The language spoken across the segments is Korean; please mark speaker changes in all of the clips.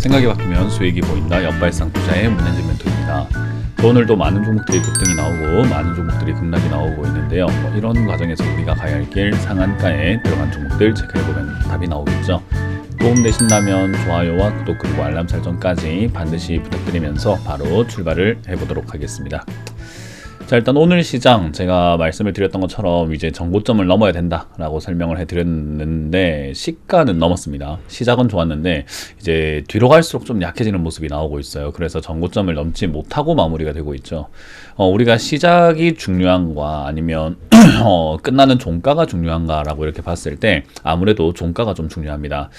Speaker 1: 생각이 바뀌면 수익이 보인다. 역발상 투자의 문현진 멘토입니다. 오늘도 많은 종목들이 급등이 나오고 많은 종목들이 급락이 나오고 있는데요. 이런 과정에서 우리가 가야 할 길 상한가에 들어간 종목들 체크해보면 답이 나오겠죠. 도움되신다면 좋아요와 구독 그리고 알람 설정까지 반드시 부탁드리면서 바로 출발을 해보도록 하겠습니다. 자, 일단 오늘 시장 제가 말씀을 드렸던 것처럼 이제 정고점을 넘어야 된다라고 설명을 해드렸는데 시가는 넘었습니다. 시작은 좋았는데 이제 뒤로 갈수록 좀 약해지는 모습이 나오고 있어요. 그래서 정고점을 넘지 못하고 마무리가 되고 있죠. 우리가 시작이 중요한가 아니면 끝나는 종가가 중요한가라고 이렇게 봤을 때 아무래도 종가가 좀 중요합니다.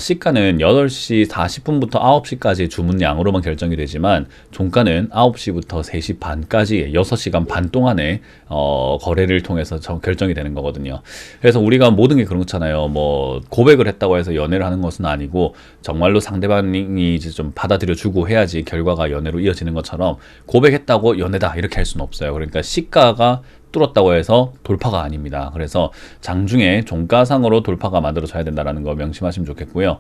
Speaker 1: 시가는 8시 40분부터 9시까지 주문량으로만 결정이 되지만 종가는 9시부터 3시 반까지 6시간 반 동안에 거래를 통해서 결정이 되는 거거든요. 그래서 우리가 모든 게 그런 거잖아요. 뭐 고백을 했다고 해서 연애를 하는 것은 아니고 정말로 상대방이 이제 좀 받아들여주고 해야지 결과가 연애로 이어지는 것처럼 고백했다고 연애다 이렇게 할 수는 없어요. 그러니까 시가가 뚫었다고 해서 돌파가 아닙니다. 그래서 장중에 종가상으로 돌파가 만들어져야 된다는 거 명심하시면 좋겠고요.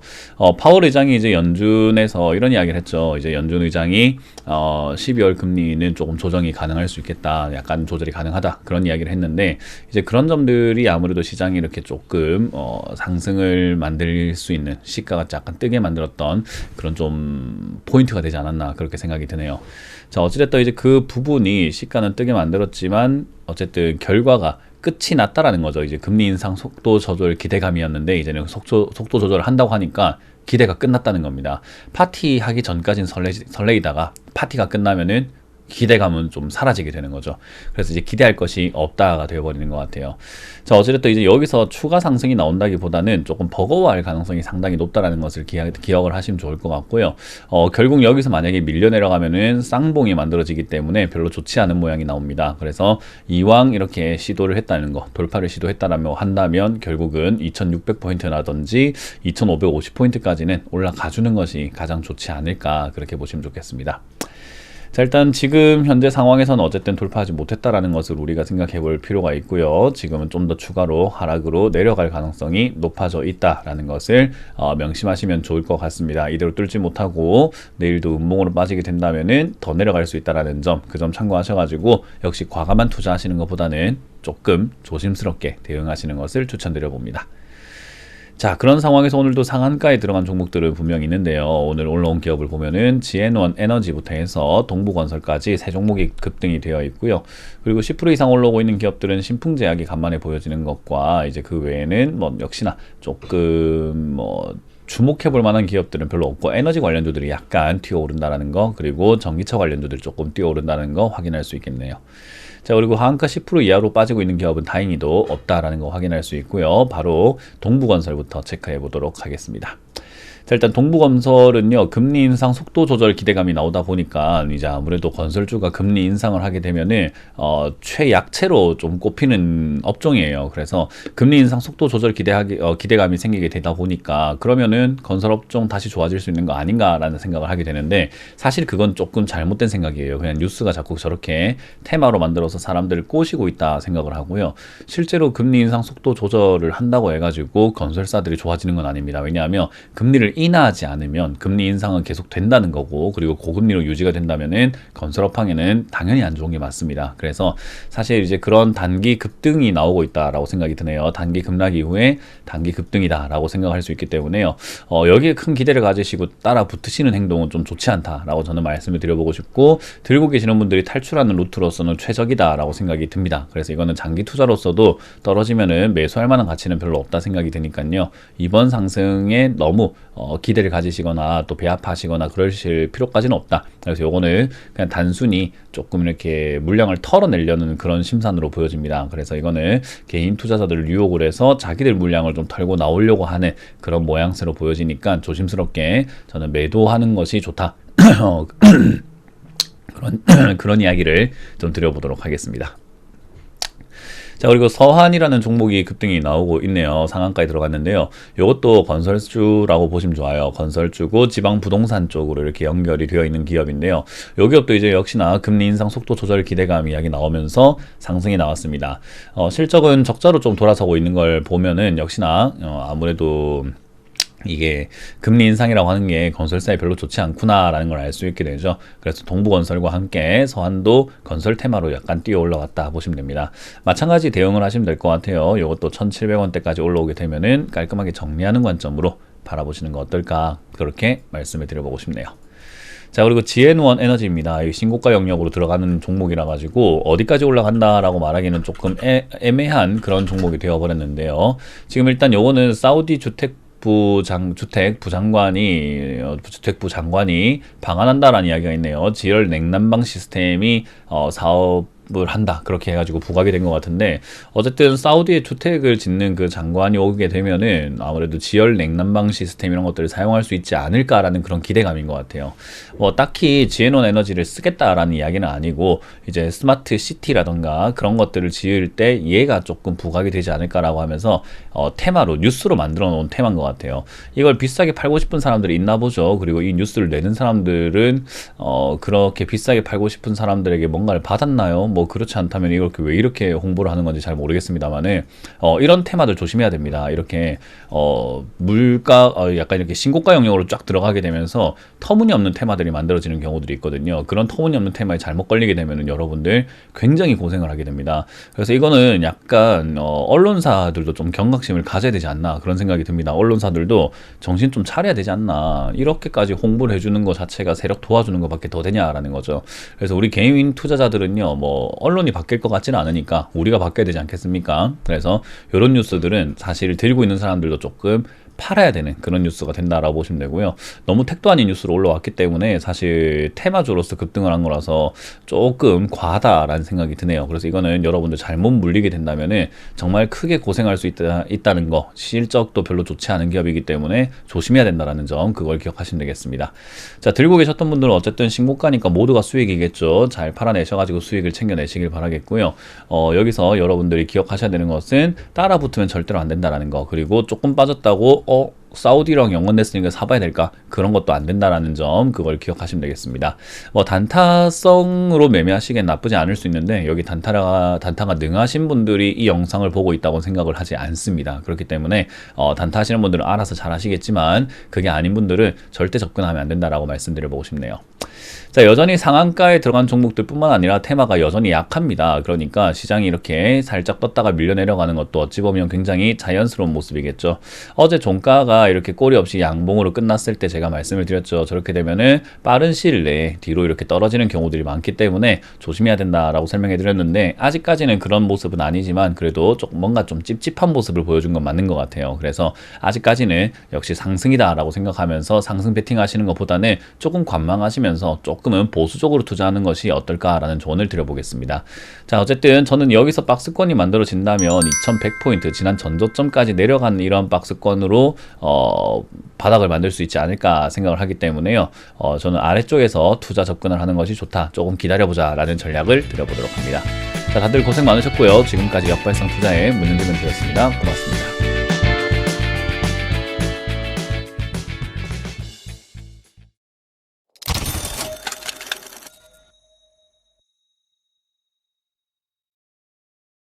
Speaker 1: 파월 의장이 이제 연준에서 이런 이야기를 했죠. 이제 연준 의장이 12월 금리는 조금 조정이 가능할 수 있겠다. 약간 조절이 가능하다. 그런 이야기를 했는데 이제 그런 점들이 아무래도 시장이 이렇게 조금 상승을 만들 수 있는 시가가 약간 뜨게 만들었던 그런 좀 포인트가 되지 않았나 그렇게 생각이 드네요. 자, 어찌됐든 이제 그 부분이 시가는 뜨게 만들었지만 어쨌든 결과가 끝이 났다라는 거죠. 이제 금리 인상 속도 조절 기대감이었는데 이제는 속도 조절을 한다고 하니까 기대가 끝났다는 겁니다. 파티하기 전까지는 설레이다가 파티가 끝나면은 기대감은 좀 사라지게 되는 거죠. 그래서 이제 기대할 것이 없다가 되어버리는 것 같아요. 자, 어찌됐든 이제 여기서 추가 상승이 나온다기보다는 조금 버거워할 가능성이 상당히 높다라는 것을 기억을 하시면 좋을 것 같고요. 결국 여기서 만약에 밀려 내려가면은 쌍봉이 만들어지기 때문에 별로 좋지 않은 모양이 나옵니다. 그래서 이왕 이렇게 시도를 했다는 거, 돌파를 시도했다라면 한다면 결국은 2600포인트라든지 2550포인트까지는 올라가 주는 것이 가장 좋지 않을까 그렇게 보시면 좋겠습니다. 자, 일단 지금 현재 상황에서는 어쨌든 돌파하지 못했다라는 것을 우리가 생각해 볼 필요가 있고요. 지금은 좀 더 추가로 하락으로 내려갈 가능성이 높아져 있다라는 것을 명심하시면 좋을 것 같습니다. 이대로 뚫지 못하고 내일도 음봉으로 빠지게 된다면은 더 내려갈 수 있다라는 점, 그 점 참고하셔가지고 역시 과감한 투자하시는 것보다는 조금 조심스럽게 대응하시는 것을 추천드려 봅니다. 자, 그런 상황에서 오늘도 상한가에 들어간 종목들은 분명히 있는데요. 오늘 올라온 기업을 보면은 GN1 에너지부터 해서 동부건설까지 세 종목이 급등이 되어 있고요. 그리고 10% 이상 올라오고 있는 기업들은 신풍제약이 간만에 보여지는 것과 이제 그 외에는 뭐 역시나 조금 주목해 볼 만한 기업들은 별로 없고 에너지 관련주들이 약간 뛰어오른다는 거, 그리고 전기차 관련주들이 조금 뛰어오른다는 거 확인할 수 있겠네요. 자, 그리고 하한가 10% 이하로 빠지고 있는 기업은 다행히도 없다라는 거 확인할 수 있고요. 바로 동부건설부터 체크해 보도록 하겠습니다. 자, 일단 동부건설은요, 금리 인상 속도 조절 기대감이 나오다 보니까 이제 아무래도 건설주가 금리 인상을 하게 되면은 최약체로 좀 꼽히는 업종이에요. 그래서 금리 인상 속도 조절 기대감이 생기게 되다 보니까 그러면은 건설업종 다시 좋아질 수 있는 거 아닌가라는 생각을 하게 되는데 사실 그건 조금 잘못된 생각이에요. 그냥 뉴스가 자꾸 저렇게 테마로 만들어서 사람들을 꼬시고 있다 생각을 하고요. 실제로 금리 인상 속도 조절을 한다고 해가지고 건설사들이 좋아지는 건 아닙니다. 왜냐하면 금리를 인하하지 않으면 금리 인상은 계속 된다는 거고, 그리고 고금리로 유지가 된다면은 건설업황에는 당연히 안 좋은 게 맞습니다. 그래서 사실 이제 그런 단기 급등이 나오고 있다라고 생각이 드네요. 단기 급락 이후에 단기 급등이다라고 생각할 수 있기 때문에요. 여기에 큰 기대를 가지시고 따라 붙으시는 행동은 좀 좋지 않다라고 저는 말씀을 드려보고 싶고, 들고 계시는 분들이 탈출하는 루트로서는 최적이다라고 생각이 듭니다. 그래서 이거는 장기 투자로서도 떨어지면은 매수할 만한 가치는 별로 없다 생각이 드니까요. 이번 상승에 너무 기대를 가지시거나 또 배합하시거나 그러실 필요까지는 없다. 그래서 요거는 그냥 단순히 조금 이렇게 물량을 털어내려는 그런 심산으로 보여집니다. 그래서 이거는 개인 투자자들을 유혹을 해서 자기들 물량을 좀 털고 나오려고 하는 그런 모양새로 보여지니까 조심스럽게 저는 매도하는 것이 좋다. 그런 이야기를 좀 드려보도록 하겠습니다. 자, 그리고 서한이라는 종목이 급등이 나오고 있네요. 상한가에 들어갔는데요. 이것도 건설주라고 보시면 좋아요. 건설주고 지방 부동산 쪽으로 이렇게 연결이 되어 있는 기업인데요. 이 기업도 이제 역시나 금리 인상 속도 조절 기대감 이야기 나오면서 상승이 나왔습니다. 실적은 적자로 좀 돌아서고 있는 걸 보면은 역시나 아무래도 이게 금리 인상이라고 하는 게 건설사에 별로 좋지 않구나라는 걸 알 수 있게 되죠. 그래서 동부건설과 함께 서한도 건설 테마로 약간 뛰어 올라왔다 보시면 됩니다. 마찬가지 대응을 하시면 될 것 같아요. 이것도 1,700원대까지 올라오게 되면은 깔끔하게 정리하는 관점으로 바라보시는 거 어떨까, 그렇게 말씀을 드려보고 싶네요. 자, 그리고 GN1 에너지입니다. 이 신고가 영역으로 들어가는 종목이라 가지고 어디까지 올라간다라고 말하기는 조금 애매한 그런 종목이 되어버렸는데요. 지금 일단 요거는 사우디 주택부 장관이 방한한다라는 이야기가 있네요. 지열 냉난방 시스템이 사업을 한다, 그렇게 해가지고 부각이 된 것 같은데, 어쨌든 사우디에 주택을 짓는 그 장관이 오게 되면은 아무래도 지열 냉난방 시스템 이런 것들을 사용할 수 있지 않을까라는 그런 기대감인 것 같아요. 딱히 GN1 에너지를 쓰겠다라는 이야기는 아니고, 이제 스마트 시티라던가 그런 것들을 지을 때 얘가 조금 부각이 되지 않을까라고 하면서 테마로, 뉴스로 만들어 놓은 테마인 것 같아요. 이걸 비싸게 팔고 싶은 사람들이 있나 보죠. 그리고 이 뉴스를 내는 사람들은 그렇게 비싸게 팔고 싶은 사람들에게 뭔가를 받았나요? 뭐 그렇지 않다면 이렇게 왜 이렇게 홍보를 하는 건지 잘 모르겠습니다만은 이런 테마들 조심해야 됩니다. 이렇게 물가 약간 이렇게 신고가 영역으로 쫙 들어가게 되면서 터무니없는 테마들이 만들어지는 경우들이 있거든요. 그런 터무니없는 테마에 잘못 걸리게 되면은 여러분들 굉장히 고생을 하게 됩니다. 그래서 이거는 약간 언론사들도 좀 경각심을 가져야 되지 않나, 그런 생각이 듭니다. 언론사들도 정신 좀 차려야 되지 않나, 이렇게까지 홍보를 해주는 것 자체가 세력 도와주는 것밖에 더 되냐라는 거죠. 그래서 우리 개인 투자자들은요, 뭐 언론이 바뀔 것 같지는 않으니까 우리가 바뀌어야 되지 않겠습니까? 그래서 이런 뉴스들은 사실 들고 있는 사람들도 조금 팔아야 되는 그런 뉴스가 된다라고 보시면 되고요. 너무 택도 아닌 뉴스로 올라왔기 때문에 사실 테마주로서 급등을 한 거라서 조금 과하다라는 생각이 드네요. 그래서 이거는 여러분들 잘못 물리게 된다면은 정말 크게 고생할 수 있다는 거, 실적도 별로 좋지 않은 기업이기 때문에 조심해야 된다라는 점, 그걸 기억하시면 되겠습니다. 자, 들고 계셨던 분들은 어쨌든 신고가니까 모두가 수익이겠죠. 잘 팔아내셔가지고 수익을 챙겨내시길 바라겠고요. 여기서 여러분들이 기억하셔야 되는 것은 따라 붙으면 절대로 안 된다라는 거, 그리고 조금 빠졌다고 사우디랑 연관됐으니까 사봐야 될까? 그런 것도 안 된다라는 점, 그걸 기억하시면 되겠습니다. 단타성으로 매매하시기엔 나쁘지 않을 수 있는데, 여기 단타가 능하신 분들이 이 영상을 보고 있다고 생각을 하지 않습니다. 그렇기 때문에 단타 하시는 분들은 알아서 잘 하시겠지만, 그게 아닌 분들은 절대 접근하면 안 된다라고 말씀드려보고 싶네요. 자, 여전히 상한가에 들어간 종목들 뿐만 아니라 테마가 여전히 약합니다. 그러니까 시장이 이렇게 살짝 떴다가 밀려 내려가는 것도 어찌 보면 굉장히 자연스러운 모습이겠죠. 어제 종가가 이렇게 꼬리 없이 양봉으로 끝났을 때 제가 말씀을 드렸죠. 저렇게 되면은 빠른 시일 내에 뒤로 이렇게 떨어지는 경우들이 많기 때문에 조심해야 된다라고 설명해 드렸는데, 아직까지는 그런 모습은 아니지만 그래도 뭔가 좀 찝찝한 모습을 보여준 건 맞는 것 같아요. 그래서 아직까지는 역시 상승이다라고 생각하면서 상승 베팅 하시는 것보다는 조금 관망하시면서 조금은 보수적으로 투자하는 것이 어떨까라는 조언을 드려보겠습니다. 자, 어쨌든 저는 여기서 박스권이 만들어진다면 2100포인트, 지난 전저점까지 내려가는 이런 박스권으로 바닥을 만들 수 있지 않을까 생각을 하기 때문에요. 저는 아래쪽에서 투자 접근을 하는 것이 좋다, 조금 기다려보자 라는 전략을 드려보도록 합니다. 자, 다들 고생 많으셨고요. 지금까지 역발상 투자의 문현재 멘토였습니다. 고맙습니다.